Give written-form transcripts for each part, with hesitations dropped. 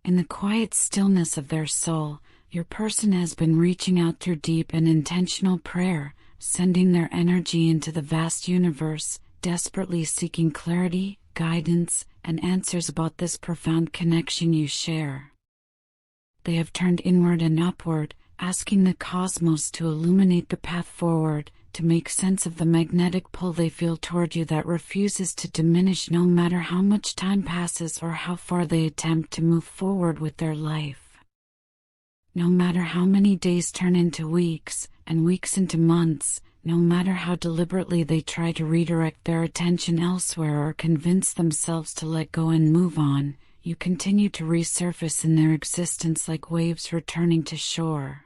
In the quiet stillness of their soul, your person has been reaching out through deep and intentional prayer, sending their energy into the vast universe, desperately seeking clarity, guidance, and answers about this profound connection you share. They have turned inward and upward, asking the cosmos to illuminate the path forward, to make sense of the magnetic pull they feel toward you that refuses to diminish no matter how much time passes or how far they attempt to move forward with their life. No matter how many days turn into weeks, and weeks into months, no matter how deliberately they try to redirect their attention elsewhere or convince themselves to let go and move on, you continue to resurface in their existence like waves returning to shore.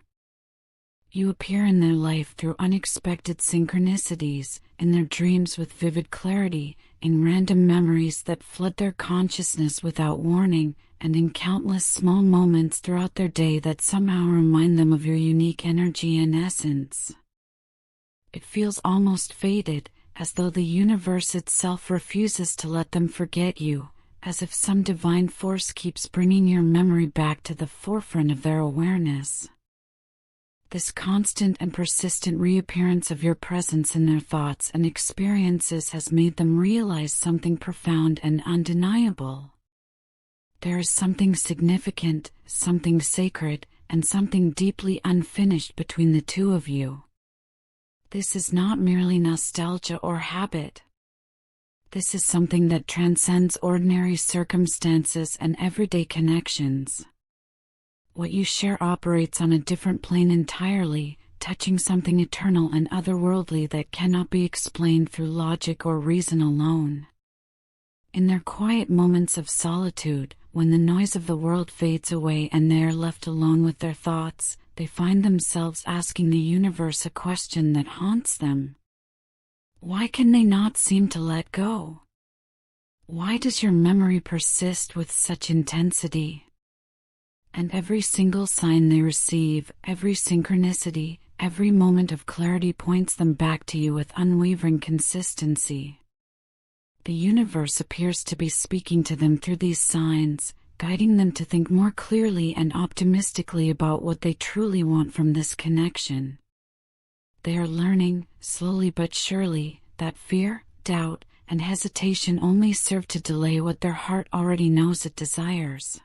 You appear in their life through unexpected synchronicities, in their dreams with vivid clarity, in random memories that flood their consciousness without warning, and in countless small moments throughout their day that somehow remind them of your unique energy and essence. It feels almost fated, as though the universe itself refuses to let them forget you, as if some divine force keeps bringing your memory back to the forefront of their awareness. This constant and persistent reappearance of your presence in their thoughts and experiences has made them realize something profound and undeniable. There is something significant, something sacred, and something deeply unfinished between the two of you. This is not merely nostalgia or habit. This is something that transcends ordinary circumstances and everyday connections. What you share operates on a different plane entirely, touching something eternal and otherworldly that cannot be explained through logic or reason alone. In their quiet moments of solitude, when the noise of the world fades away and they are left alone with their thoughts, they find themselves asking the universe a question that haunts them. Why can they not seem to let go? Why does your memory persist with such intensity? And every single sign they receive, every synchronicity, every moment of clarity points them back to you with unwavering consistency. The universe appears to be speaking to them through these signs, guiding them to think more clearly and optimistically about what they truly want from this connection. They are learning, slowly but surely, that fear, doubt, and hesitation only serve to delay what their heart already knows it desires.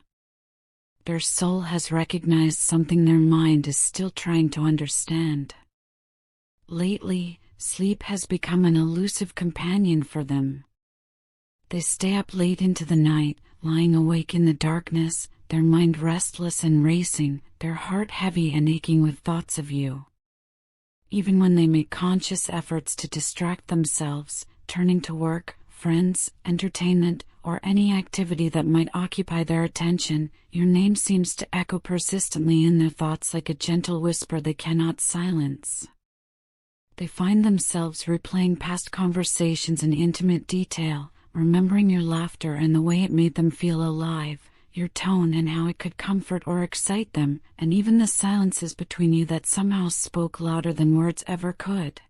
Their soul has recognized something their mind is still trying to understand. Lately, sleep has become an elusive companion for them. They stay up late into the night, lying awake in the darkness, their mind restless and racing, their heart heavy and aching with thoughts of you. Even when they make conscious efforts to distract themselves, turning to work, friends, entertainment, or any activity that might occupy their attention, your name seems to echo persistently in their thoughts like a gentle whisper they cannot silence. They find themselves replaying past conversations in intimate detail, remembering your laughter and the way it made them feel alive, your tone and how it could comfort or excite them, and even the silences between you that somehow spoke louder than words ever could.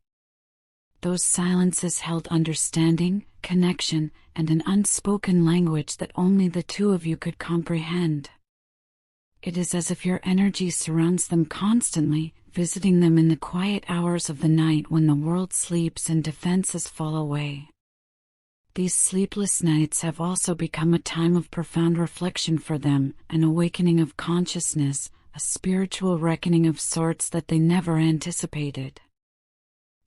Those silences held understanding, connection, and an unspoken language that only the two of you could comprehend. It is as if your energy surrounds them constantly, visiting them in the quiet hours of the night when the world sleeps and defenses fall away. These sleepless nights have also become a time of profound reflection for them, an awakening of consciousness, a spiritual reckoning of sorts that they never anticipated.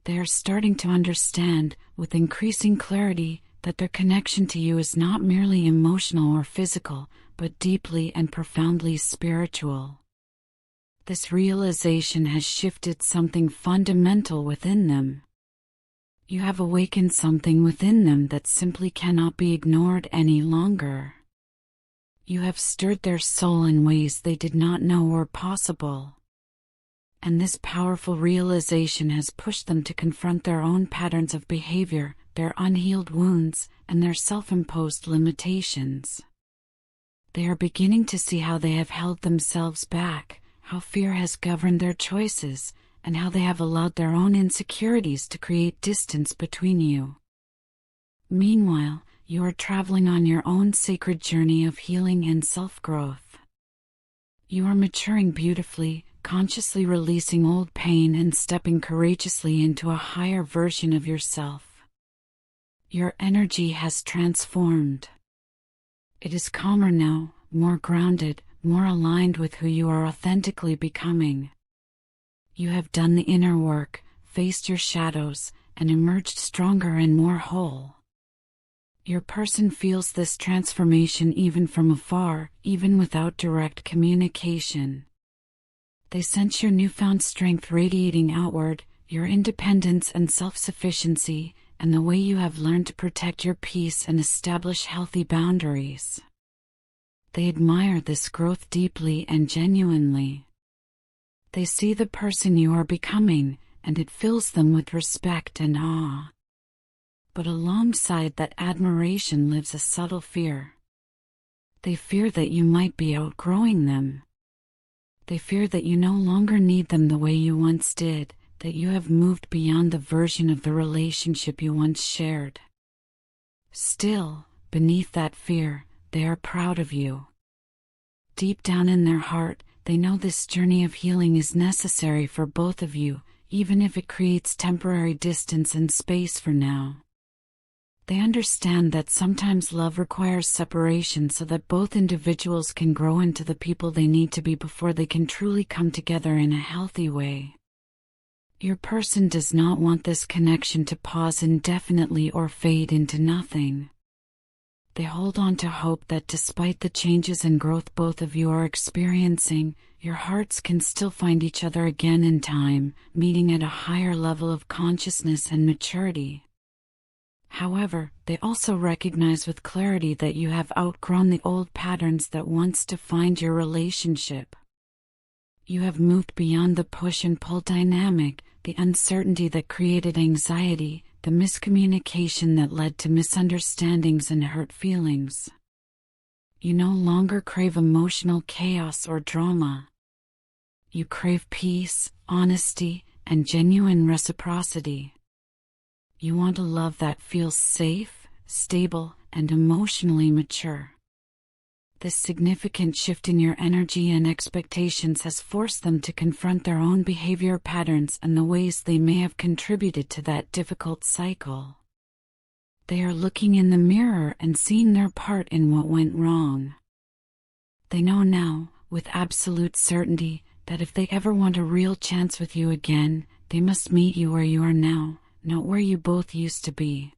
They are starting to understand, with increasing clarity, that their connection to you is not merely emotional or physical, but deeply and profoundly spiritual. This realization has shifted something fundamental within them. You have awakened something within them that simply cannot be ignored any longer. You have stirred their soul in ways they did not know were possible. And this powerful realization has pushed them to confront their own patterns of behavior, their unhealed wounds, and their self-imposed limitations. They are beginning to see how they have held themselves back, how fear has governed their choices, and how they have allowed their own insecurities to create distance between you. Meanwhile, you are traveling on your own sacred journey of healing and self-growth. You are maturing beautifully, consciously releasing old pain and stepping courageously into a higher version of yourself. Your energy has transformed. It is calmer now, more grounded, more aligned with who you are authentically becoming. You have done the inner work, faced your shadows, and emerged stronger and more whole. Your person feels this transformation even from afar, even without direct communication. They sense your newfound strength radiating outward, your independence and self-sufficiency, and the way you have learned to protect your peace and establish healthy boundaries. They admire this growth deeply and genuinely. They see the person you are becoming, and it fills them with respect and awe. But alongside that admiration lives a subtle fear. They fear that you might be outgrowing them. They fear that you no longer need them the way you once did, that you have moved beyond the version of the relationship you once shared. Still, beneath that fear, they are proud of you. Deep down in their heart, they know this journey of healing is necessary for both of you, even if it creates temporary distance and space for now. They understand that sometimes love requires separation so that both individuals can grow into the people they need to be before they can truly come together in a healthy way. Your person does not want this connection to pause indefinitely or fade into nothing. They hold on to hope that despite the changes and growth both of you are experiencing, your hearts can still find each other again in time, meeting at a higher level of consciousness and maturity. However, they also recognize with clarity that you have outgrown the old patterns that once defined your relationship. You have moved beyond the push and pull dynamic, the uncertainty that created anxiety, the miscommunication that led to misunderstandings and hurt feelings. You no longer crave emotional chaos or drama. You crave peace, honesty, and genuine reciprocity. You want a love that feels safe, stable, and emotionally mature. This significant shift in your energy and expectations has forced them to confront their own behavior patterns and the ways they may have contributed to that difficult cycle. They are looking in the mirror and seeing their part in what went wrong. They know now, with absolute certainty, that if they ever want a real chance with you again, they must meet you where you are now, not where you both used to be.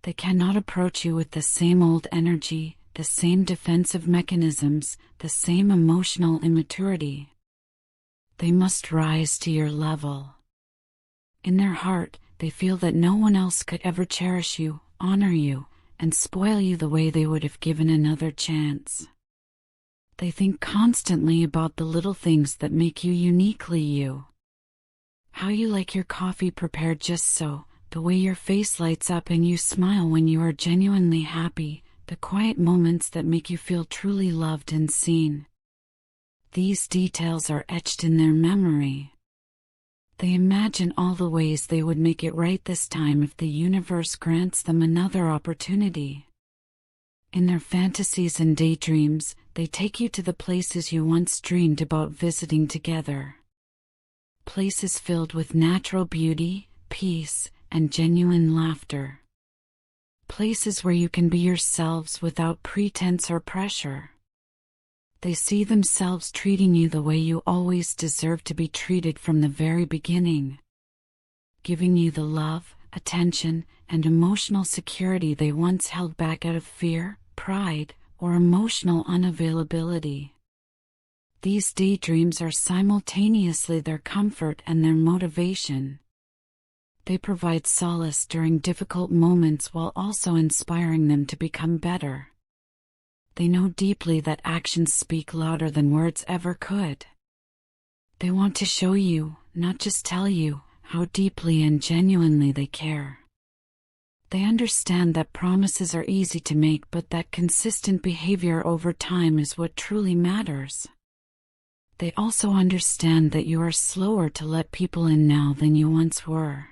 They cannot approach you with the same old energy, the same defensive mechanisms, the same emotional immaturity. They must rise to your level. In their heart, they feel that no one else could ever cherish you, honor you, and spoil you the way they would if given another chance. They think constantly about the little things that make you uniquely you. How you like your coffee prepared just so, the way your face lights up and you smile when you are genuinely happy, the quiet moments that make you feel truly loved and seen. These details are etched in their memory. They imagine all the ways they would make it right this time if the universe grants them another opportunity. In their fantasies and daydreams, they take you to the places you once dreamed about visiting together. Places filled with natural beauty, peace, and genuine laughter. Places where you can be yourselves without pretense or pressure. They see themselves treating you the way you always deserve to be treated from the very beginning. Giving you the love, attention, and emotional security they once held back out of fear, pride, or emotional unavailability. These daydreams are simultaneously their comfort and their motivation. They provide solace during difficult moments while also inspiring them to become better. They know deeply that actions speak louder than words ever could. They want to show you, not just tell you, how deeply and genuinely they care. They understand that promises are easy to make, but that consistent behavior over time is what truly matters. They also understand that you are slower to let people in now than you once were.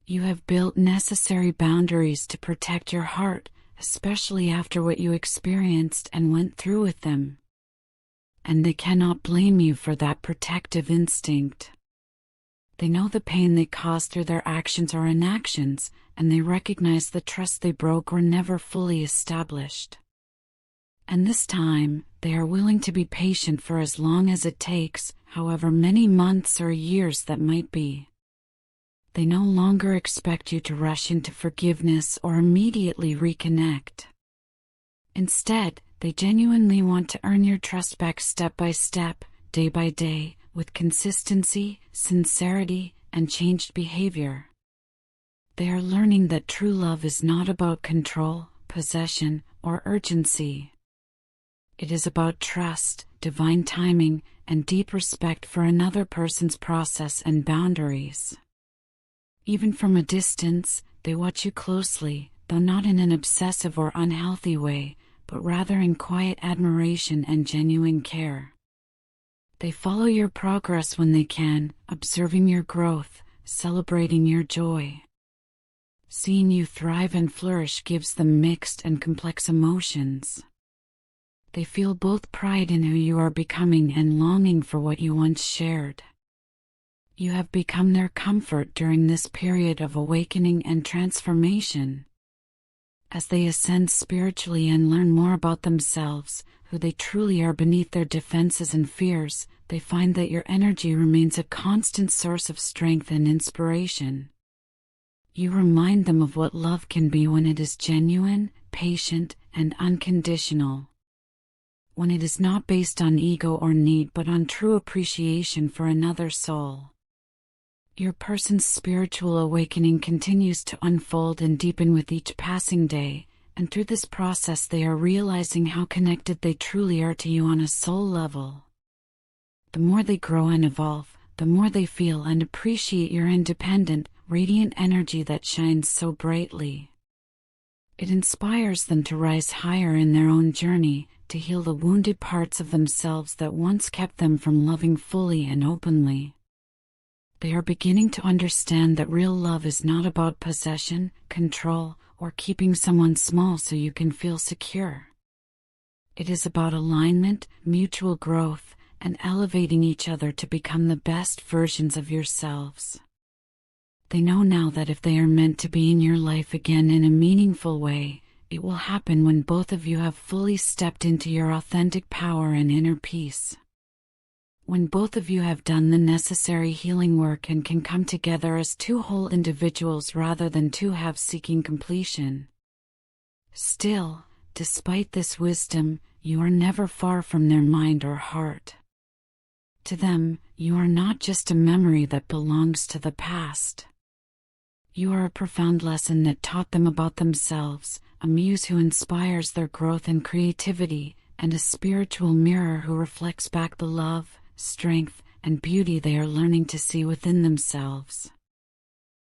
You have built necessary boundaries to protect your heart, especially after what you experienced and went through with them. and they cannot blame you for that protective instinct. They know the pain they caused through their actions or inactions, and they recognize the trust they broke or never fully established. And this time, they are willing to be patient for as long as it takes, however many months or years that might be. They no longer expect you to rush into forgiveness or immediately reconnect. Instead, they genuinely want to earn your trust back step by step, day by day, with consistency, sincerity, and changed behavior. They are learning that true love is not about control, possession, or urgency. It is about trust, divine timing, and deep respect for another person's process and boundaries. Even from a distance, they watch you closely, though not in an obsessive or unhealthy way, but rather in quiet admiration and genuine care. They follow your progress when they can, observing your growth, celebrating your joy. Seeing you thrive and flourish gives them mixed and complex emotions. They feel both pride in who you are becoming and longing for what you once shared. You have become their comfort during this period of awakening and transformation. As they ascend spiritually and learn more about themselves, who they truly are beneath their defenses and fears, they find that your energy remains a constant source of strength and inspiration. You remind them of what love can be when it is genuine, patient, and unconditional. When it is not based on ego or need but on true appreciation for another soul. Your person's spiritual awakening continues to unfold and deepen with each passing day, and through this process they are realizing how connected they truly are to you on a soul level. The more they grow and evolve, the more they feel and appreciate your independent, radiant energy that shines so brightly. It inspires them to rise higher in their own journey, to heal the wounded parts of themselves that once kept them from loving fully and openly. They are beginning to understand that real love is not about possession, control, or keeping someone small so you can feel secure. It is about alignment, mutual growth, and elevating each other to become the best versions of yourselves. They know now that if they are meant to be in your life again in a meaningful way, it will happen when both of you have fully stepped into your authentic power and inner peace. When both of you have done the necessary healing work and can come together as two whole individuals rather than two halves seeking completion. Still, despite this wisdom, you are never far from their mind or heart. To them, you are not just a memory that belongs to the past. You are a profound lesson that taught them about themselves, a muse who inspires their growth and creativity, and a spiritual mirror who reflects back the love, strength, and beauty they are learning to see within themselves.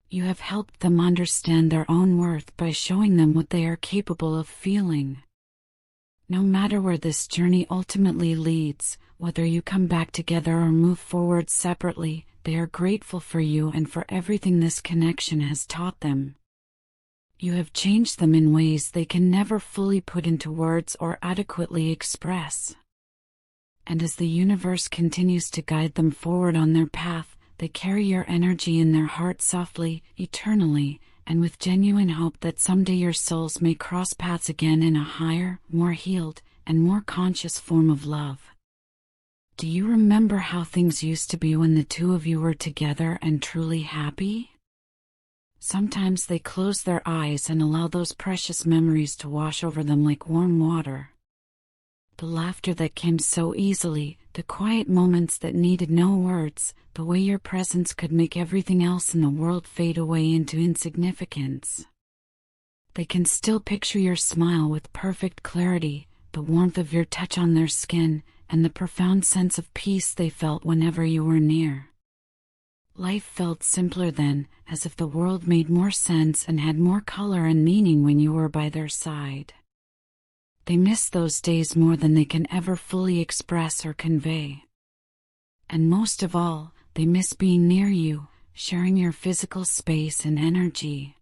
You have helped them understand their own worth by showing them what they are capable of feeling. No matter where this journey ultimately leads, whether you come back together or move forward separately, they are grateful for you and for everything this connection has taught them. You have changed them in ways they can never fully put into words or adequately express. And as the universe continues to guide them forward on their path, they carry your energy in their heart softly, eternally, and with genuine hope that someday your souls may cross paths again in a higher, more healed, and more conscious form of love. Do you remember how things used to be when the two of you were together and truly happy? Sometimes they close their eyes and allow those precious memories to wash over them like warm water. The laughter that came so easily, the quiet moments that needed no words, the way your presence could make everything else in the world fade away into insignificance. They can still picture your smile with perfect clarity, the warmth of your touch on their skin, and the profound sense of peace they felt whenever you were near. Life felt simpler then, as if the world made more sense and had more color and meaning when you were by their side. They miss those days more than they can ever fully express or convey. And most of all, they miss being near you, sharing your physical space and energy.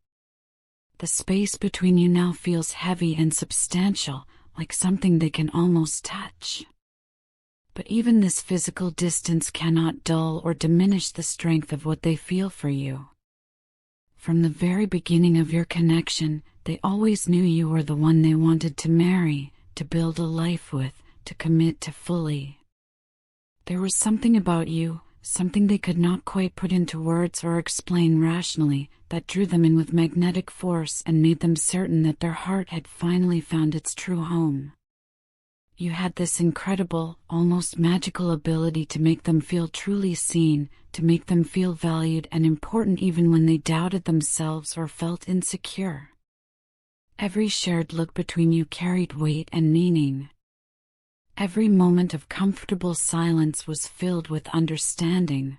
The space between you now feels heavy and substantial, like something they can almost touch. But even this physical distance cannot dull or diminish the strength of what they feel for you. From the very beginning of your connection, they always knew you were the one they wanted to marry, to build a life with, to commit to fully. There was something about you, something they could not quite put into words or explain rationally, that drew them in with magnetic force and made them certain that their heart had finally found its true home. You had this incredible, almost magical ability to make them feel truly seen, to make them feel valued and important even when they doubted themselves or felt insecure. Every shared look between you carried weight and meaning. Every moment of comfortable silence was filled with understanding.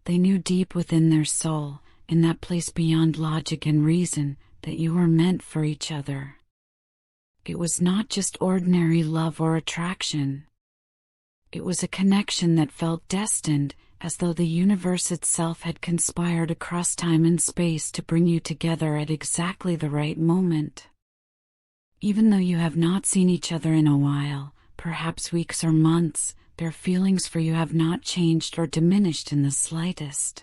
They knew deep within their soul, in that place beyond logic and reason, that you were meant for each other. It was not just ordinary love or attraction. It was a connection that felt destined, as though the universe itself had conspired across time and space to bring you together at exactly the right moment. Even though you have not seen each other in a while, perhaps weeks or months, their feelings for you have not changed or diminished in the slightest.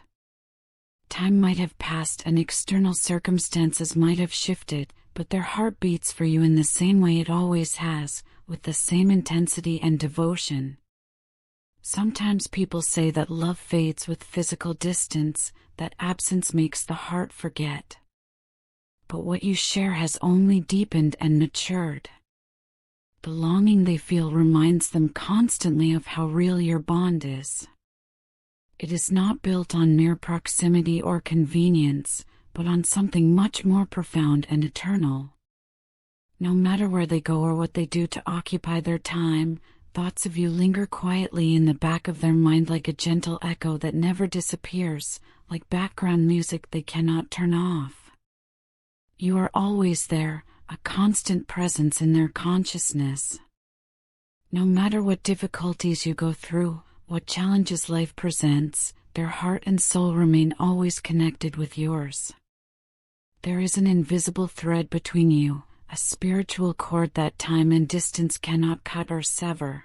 Time might have passed and external circumstances might have shifted, but their heart beats for you in the same way it always has, with the same intensity and devotion. Sometimes people say that love fades with physical distance, that absence makes the heart forget. But what you share has only deepened and matured. The longing they feel reminds them constantly of how real your bond is. It is not built on mere proximity or convenience, but on something much more profound and eternal. No matter where they go or what they do to occupy their time, thoughts of you linger quietly in the back of their mind like a gentle echo that never disappears, like background music they cannot turn off. You are always there, a constant presence in their consciousness. No matter what difficulties you go through, what challenges life presents, their heart and soul remain always connected with yours. There is an invisible thread between you, a spiritual cord that time and distance cannot cut or sever.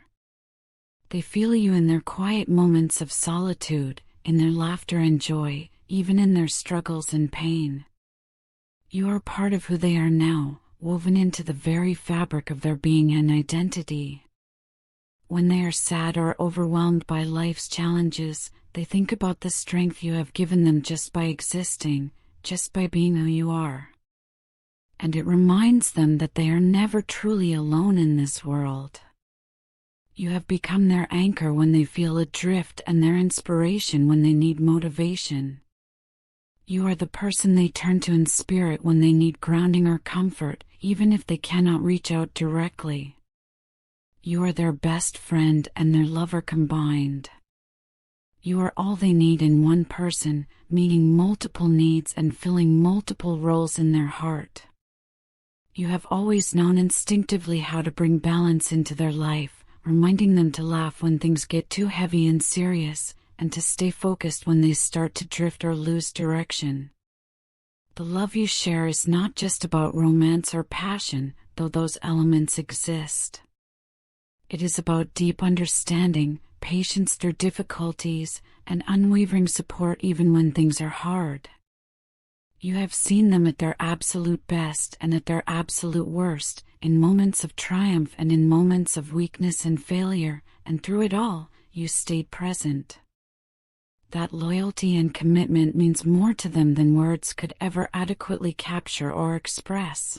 They feel you in their quiet moments of solitude, in their laughter and joy, even in their struggles and pain. You are part of who they are now, woven into the very fabric of their being and identity. When they are sad or overwhelmed by life's challenges, they think about the strength you have given them just by existing, just by being who you are. And it reminds them that they are never truly alone in this world. You have become their anchor when they feel adrift and their inspiration when they need motivation. You are the person they turn to in spirit when they need grounding or comfort, even if they cannot reach out directly. You are their best friend and their lover combined. You are all they need in one person, meeting multiple needs and filling multiple roles in their heart. You have always known instinctively how to bring balance into their life, reminding them to laugh when things get too heavy and serious, and to stay focused when they start to drift or lose direction. The love you share is not just about romance or passion, though those elements exist. It is about deep understanding, patience through difficulties, and unwavering support even when things are hard. You have seen them at their absolute best and at their absolute worst, in moments of triumph and in moments of weakness and failure, and through it all, you stayed present. That loyalty and commitment means more to them than words could ever adequately capture or express.